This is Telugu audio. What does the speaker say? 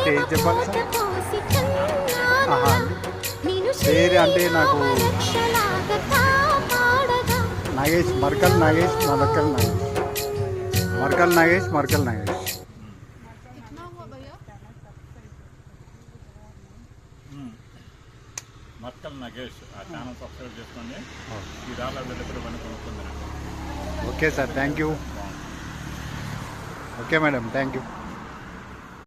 అంటే ఏం చెప్పాలి సార్? ఆహా, పేరు అంటే నాకు నాగేష్, మరకల్ నాగేష్, మరకల్ నాగేష్, మరకల్ నాగేష్, మరకల్ నాగేష్. మర్కల్ నగేష్ ఆ ఛానల్ సబ్స్క్రైబ్ చేసుకోండి. ఈ రాళ్ళ వెళ్ళిపోయి పని కొనుక్కుందండి. Okay sir, thank you. Okay madam, thank you.